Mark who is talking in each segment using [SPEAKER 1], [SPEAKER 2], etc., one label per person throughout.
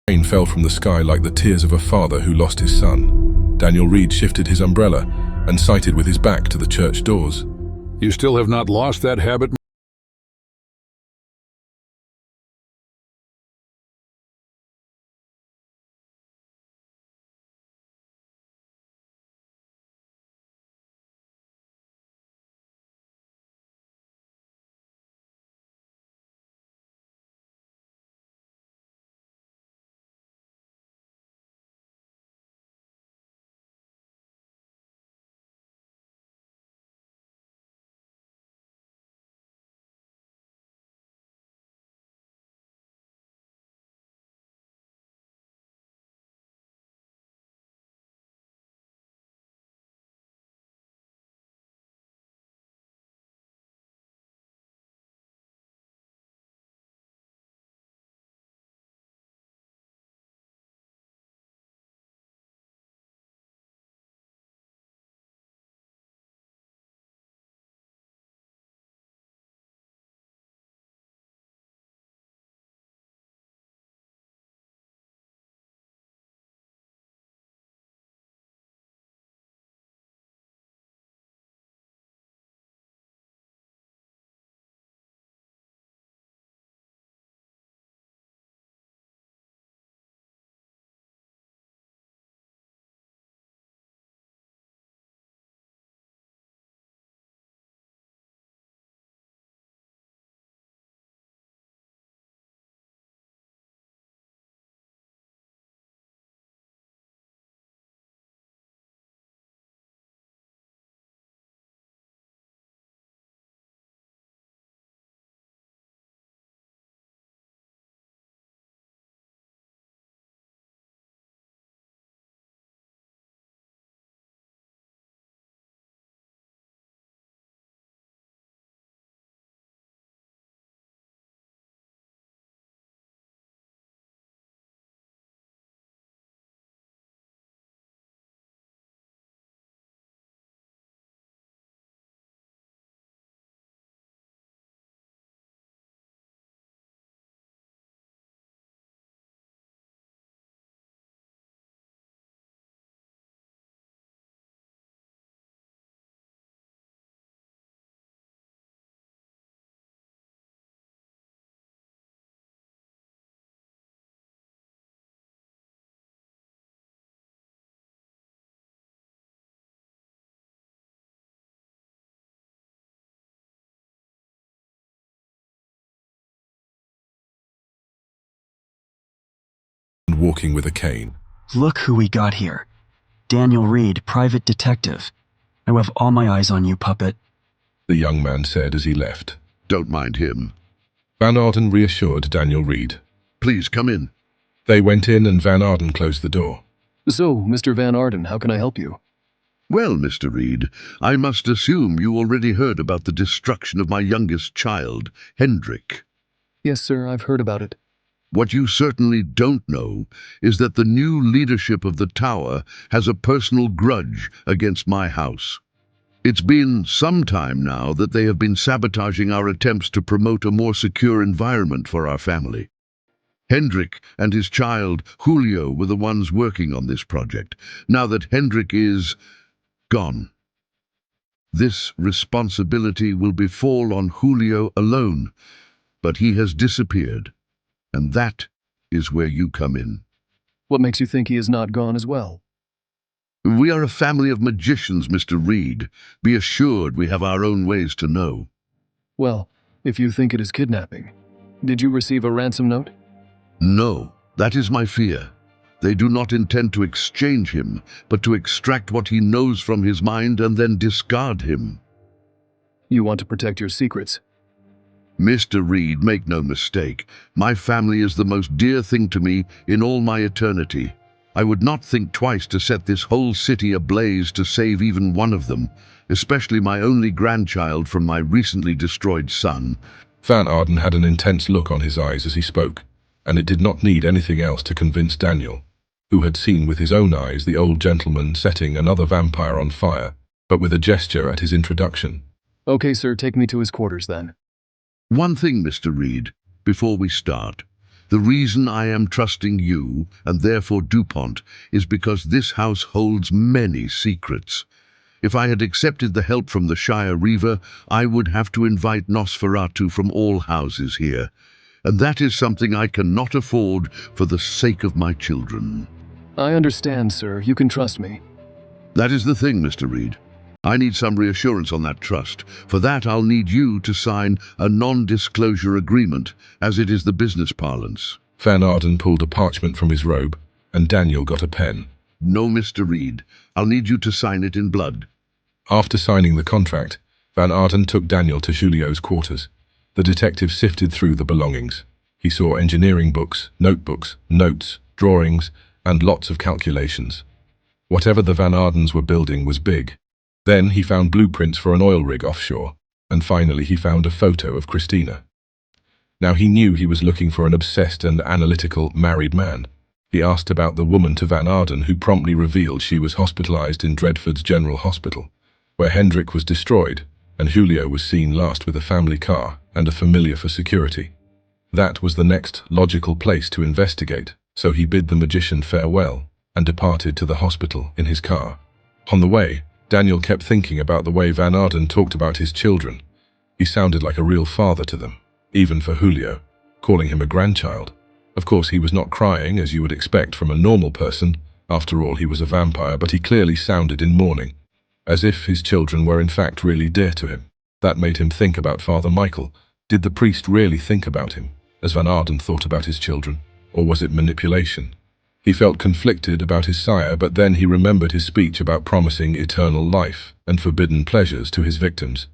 [SPEAKER 1] Rain fell from the sky like the tears of a father who lost his son. Daniel Reed shifted his umbrella and sighted with his back to the church doors.
[SPEAKER 2] You still have not lost that habit?
[SPEAKER 1] And walking with a cane.
[SPEAKER 3] Look who we got here. Daniel Reed, private detective. I have all my eyes on you, puppet.
[SPEAKER 1] The young man said as he left.
[SPEAKER 4] Don't mind him.
[SPEAKER 1] Van Arden reassured Daniel Reed.
[SPEAKER 4] Please come in.
[SPEAKER 1] They went in and Van Arden closed the door.
[SPEAKER 5] So, Mr. Van Arden, how can I help you?
[SPEAKER 4] Well, Mr. Reed, I must assume you already heard about the destruction of my youngest child, Hendrik.
[SPEAKER 5] Yes, sir, I've heard about it.
[SPEAKER 4] What you certainly don't know is that the new leadership of the tower has a personal grudge against my house. It's been some time now that they have been sabotaging our attempts to promote a more secure environment for our family. Hendrik and his child, Julio, were the ones working on this project. Now that Hendrik is gone, this responsibility will befall on Julio alone, but he has disappeared, and that is where you come in.
[SPEAKER 5] What makes you think he is not gone as well?
[SPEAKER 4] We are a family of magicians, Mr. Reed. Be assured we have our own ways to know.
[SPEAKER 5] Well, if you think it is kidnapping, did you receive a ransom note?
[SPEAKER 4] No, that is my fear. They do not intend to exchange him, but to extract what he knows from his mind and then discard him.
[SPEAKER 5] You want to protect your secrets.
[SPEAKER 4] Mr. Reed, make no mistake. My family is the most dear thing to me in all my eternity. I would not think twice to set this whole city ablaze to save even one of them, especially my only grandchild from my recently destroyed son.
[SPEAKER 1] Van Arden had an intense look on his eyes as he spoke, and it did not need anything else to convince Daniel, who had seen with his own eyes the old gentleman setting another vampire on fire, but with a gesture at his introduction.
[SPEAKER 5] Okay, sir, take me to his quarters then.
[SPEAKER 4] One thing, Mr. Reed, before we start. The reason I am trusting you, and therefore DuPont, is because this house holds many secrets. If I had accepted the help from the Shire Reaver, I would have to invite Nosferatu from all houses here. And that is something I cannot afford for the sake of my children.
[SPEAKER 5] I understand, sir. You can trust me.
[SPEAKER 4] That is the thing, Mr. Reed. I need some reassurance on that trust. For that, I'll need you to sign a non-disclosure agreement, as it is the business parlance.
[SPEAKER 1] Van Arden pulled a parchment from his robe, and Daniel got a pen.
[SPEAKER 4] No, Mr. Reed. I'll need you to sign it in blood.
[SPEAKER 1] After signing the contract, Van Arden took Daniel to Julio's quarters. The detective sifted through the belongings. He saw engineering books, notebooks, notes, drawings, and lots of calculations. Whatever the Van Ardens were building was big. Then he found blueprints for an oil rig offshore, and finally he found a photo of Christina. Now he knew he was looking for an obsessed and analytical married man. He asked about the woman to Van Arden, who promptly revealed she was hospitalized in Dreadford's General Hospital, where Hendrik was destroyed, and Julio was seen last with a family car and a familiar for security. That was the next logical place to investigate, so he bid the magician farewell and departed to the hospital in his car. On the way, Daniel kept thinking about the way Van Arden talked about his children. He sounded like a real father to them, even for Julio, calling him a grandchild. Of course, he was not crying, as you would expect from a normal person. After all, he was a vampire, but he clearly sounded in mourning, as if his children were in fact really dear to him. That made him think about Father Michael. Did the priest really think about him, as Van Arden thought about his children, or was it manipulation? He felt conflicted about his sire, but then he remembered his speech about promising eternal life and forbidden pleasures to his victims.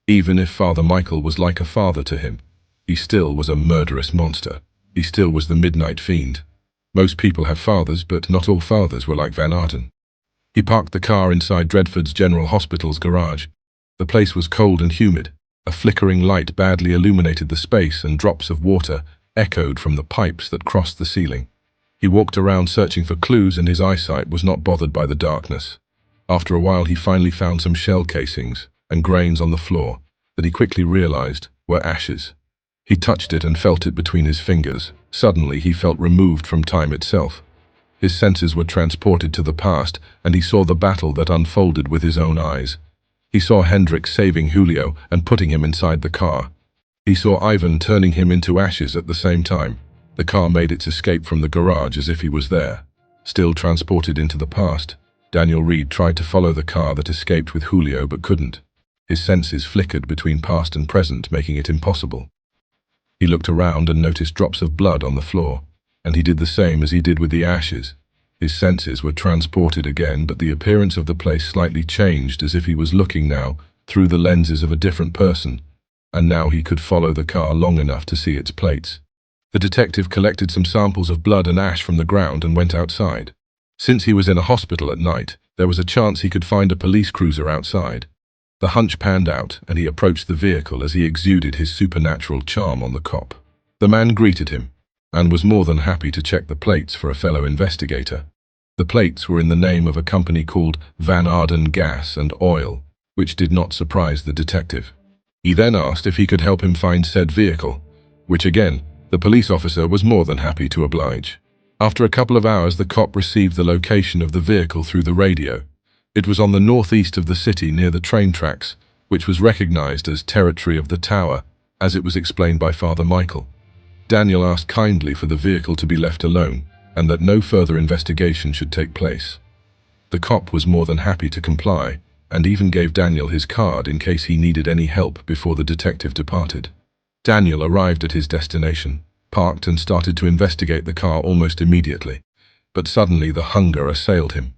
[SPEAKER 1] Even if Father Michael was like a father to him, he still was a murderous monster. He still was the midnight fiend. Most people have fathers, but not all fathers were like Van Arden. He parked the car inside Dreadford's General Hospital's garage. The place was cold and humid. A flickering light badly illuminated the space, and drops of water echoed from the pipes that crossed the ceiling. He walked around searching for clues, and his eyesight was not bothered by the darkness. After a while, he finally found some shell casings and grains on the floor that he quickly realized were ashes. He touched it and felt it between his fingers. Suddenly, he felt removed from time itself. His senses were transported to the past, and he saw the battle that unfolded with his own eyes. He saw Hendrik saving Julio and putting him inside the car. He saw Ivan turning him into ashes at the same time. The car made its escape from the garage as if he was there. Still transported into the past, Daniel Reed tried to follow the car that escaped with Julio but couldn't. His senses flickered between past and present, making it impossible. He looked around and noticed drops of blood on the floor, and he did the same as he did with the ashes. His senses were transported again, but the appearance of the place slightly changed, as if he was looking now through the lenses of a different person, and now he could follow the car long enough to see its plates. The detective collected some samples of blood and ash from the ground and went outside. Since he was in a hospital at night, there was a chance he could find a police cruiser outside. The hunch panned out, and he approached the vehicle as he exuded his supernatural charm on the cop. The man greeted him, and was more than happy to check the plates for a fellow investigator. The plates were in the name of a company called Van Arden Gas and Oil, which did not surprise the detective. He then asked if he could help him find said vehicle, which again, the police officer was more than happy to oblige. After a couple of hours, the cop received the location of the vehicle through the radio. It was on the northeast of the city near the train tracks, which was recognized as territory of the Tower, as it was explained by Father Michael. Daniel asked kindly for the vehicle to be left alone, and that no further investigation should take place. The cop was more than happy to comply, and even gave Daniel his card in case he needed any help before the detective departed. Daniel arrived at his destination, parked, and started to investigate the car almost immediately. But suddenly the hunger assailed him.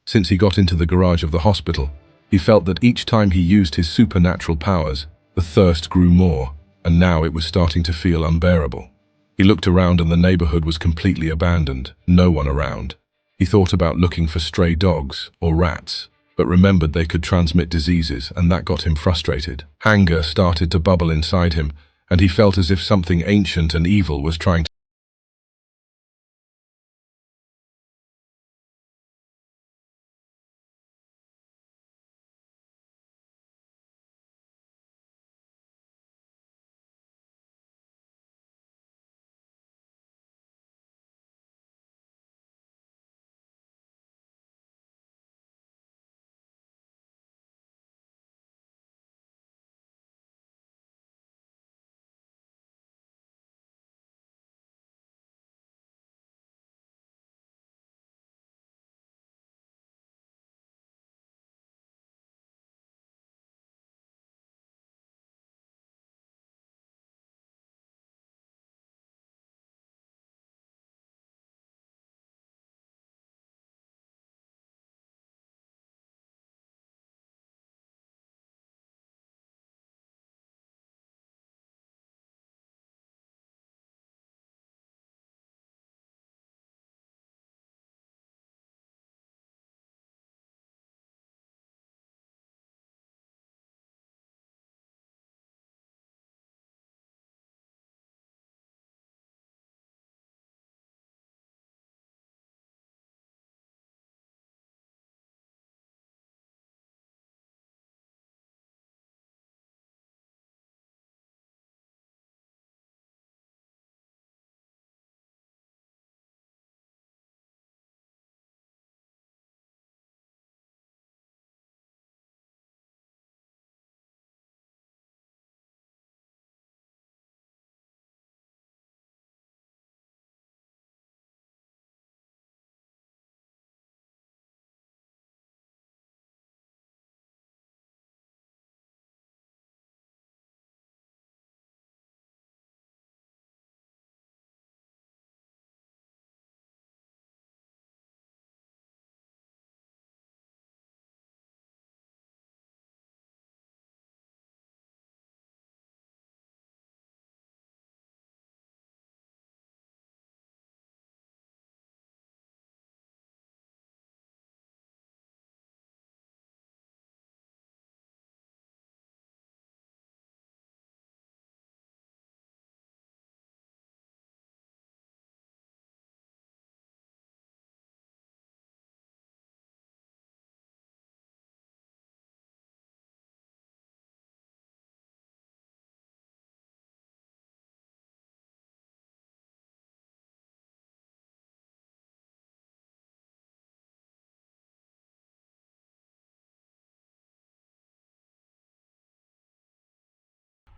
[SPEAKER 1] Since he got into the garage of the hospital, he felt that each time he used his supernatural powers, the thirst grew more, and now it was starting to feel unbearable. He looked around, and the neighborhood was completely abandoned, no one around. He thought about looking for stray dogs or rats, but remembered they could transmit diseases, and that got him frustrated. Anger started to bubble inside him, and he felt as if something ancient and evil was trying to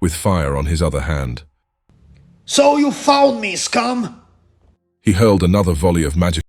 [SPEAKER 1] with fire on his other hand.
[SPEAKER 6] So you found me, scum!
[SPEAKER 1] He hurled another volley of magic.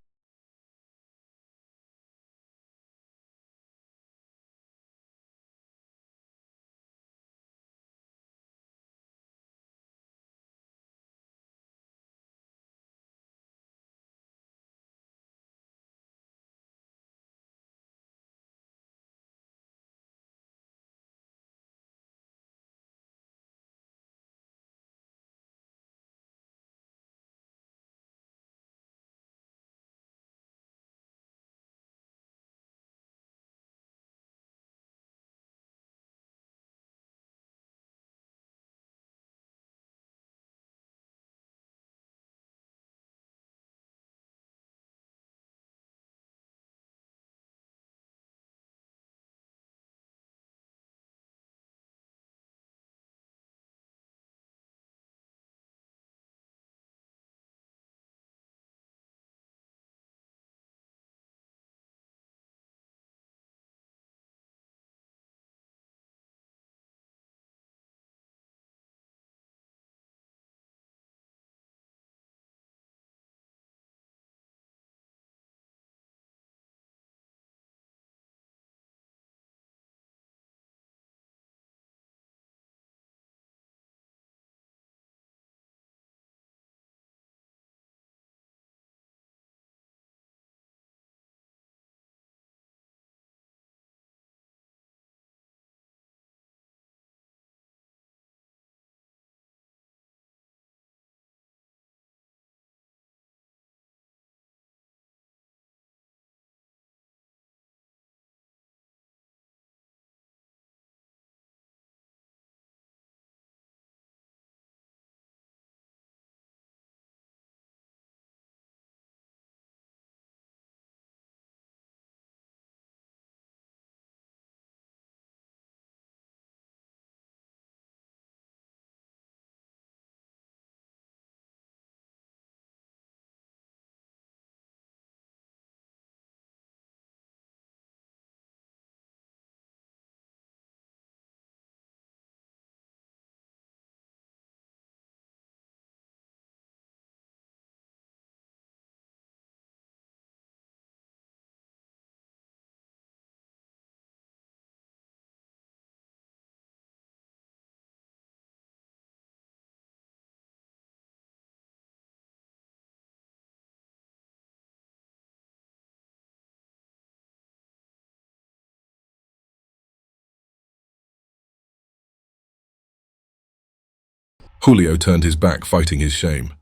[SPEAKER 1] Julio turned his back, fighting his shame.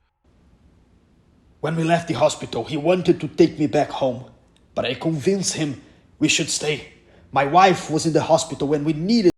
[SPEAKER 6] When we left the hospital, he wanted to take me back home, but I convinced him we should stay. My wife was in the hospital when we needed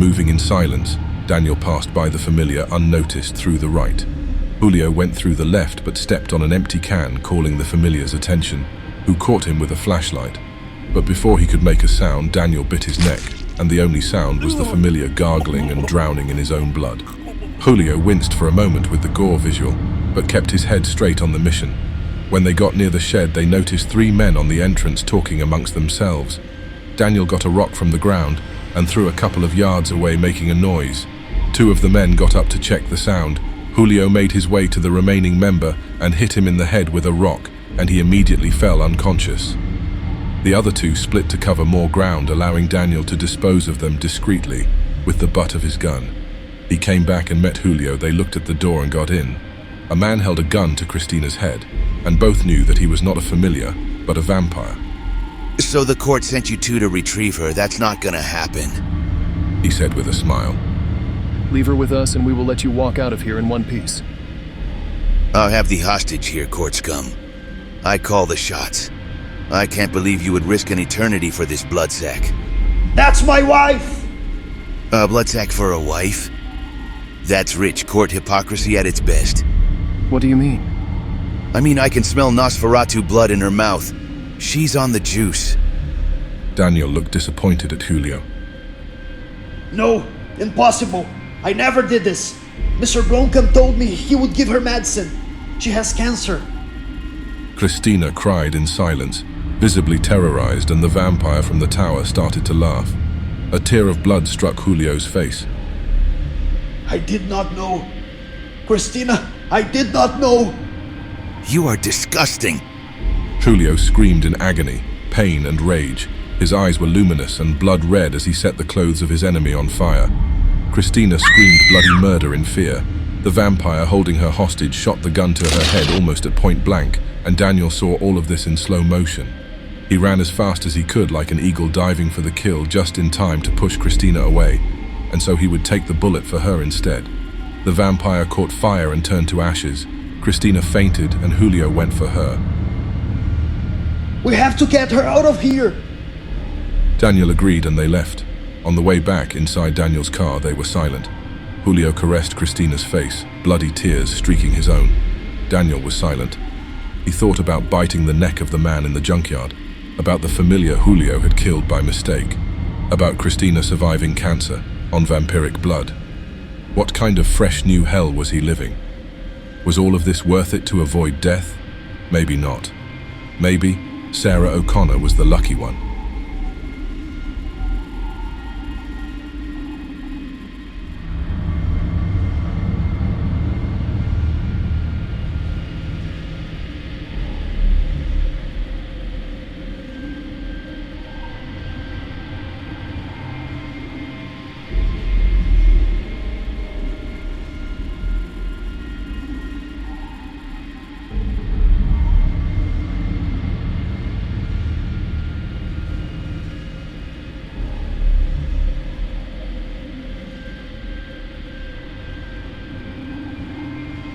[SPEAKER 1] moving in silence, Daniel passed by the familiar unnoticed through the right. Julio went through the left but stepped on an empty can, calling the familiar's attention, who caught him with a flashlight. But before he could make a sound, Daniel bit his neck, and the only sound was the familiar gargling and drowning in his own blood. Julio winced for a moment with the gore visual, but kept his head straight on the mission. When they got near the shed, they noticed 3 men on the entrance talking amongst themselves. Daniel got a rock from the ground and threw a couple of yards away, making a noise. 2 of the men got up to check the sound. Julio made his way to the remaining member and hit him in the head with a rock, and he immediately fell unconscious. The other 2 split to cover more ground, allowing Daniel to dispose of them discreetly with the butt of his gun. He came back and met Julio. They looked at the door and got in. A man held a gun to Christina's head, and both knew that he was not a familiar, but a vampire.
[SPEAKER 7] So the court sent you 2 to retrieve her. That's not gonna happen,
[SPEAKER 1] he said with a smile.
[SPEAKER 5] Leave her with us and we will let you walk out of here in one piece.
[SPEAKER 7] I'll have the hostage here, court scum. I call the shots. I can't believe you would risk an eternity for this bloodsack.
[SPEAKER 6] That's my wife!
[SPEAKER 7] A bloodsack for a wife? That's rich court hypocrisy at its best.
[SPEAKER 5] What do you mean?
[SPEAKER 7] I mean, I can smell Nosferatu blood in her mouth. She's on the juice.
[SPEAKER 1] Daniel looked disappointed at Julio.
[SPEAKER 6] No, impossible. I never did this. Mr. Blomkamp told me he would give her medicine. She has cancer.
[SPEAKER 1] Christina cried in silence, visibly terrorized, and the vampire from the tower started to laugh. A tear of blood struck Julio's face.
[SPEAKER 6] I did not know. Christina, I did not know.
[SPEAKER 7] You are disgusting.
[SPEAKER 1] Julio screamed in agony, pain and rage. His eyes were luminous and blood red as he set the clothes of his enemy on fire. Christina screamed bloody murder in fear. The vampire holding her hostage shot the gun to her head almost at point blank, and Daniel saw all of this in slow motion. He ran as fast as he could like an eagle diving for the kill, just in time to push Christina away, and so he would take the bullet for her instead. The vampire caught fire and turned to ashes. Christina fainted and Julio went for her.
[SPEAKER 6] We have to get her out of here.
[SPEAKER 1] Daniel agreed and they left. On the way back, inside Daniel's car, they were silent. Julio caressed Christina's face, bloody tears streaking his own. Daniel was silent. He thought about biting the neck of the man in the junkyard, about the familiar Julio had killed by mistake, about Christina surviving cancer on vampiric blood. What kind of fresh new hell was he living? Was all of this worth it to avoid death? Maybe not. Maybe Sarah O'Connor was the lucky one.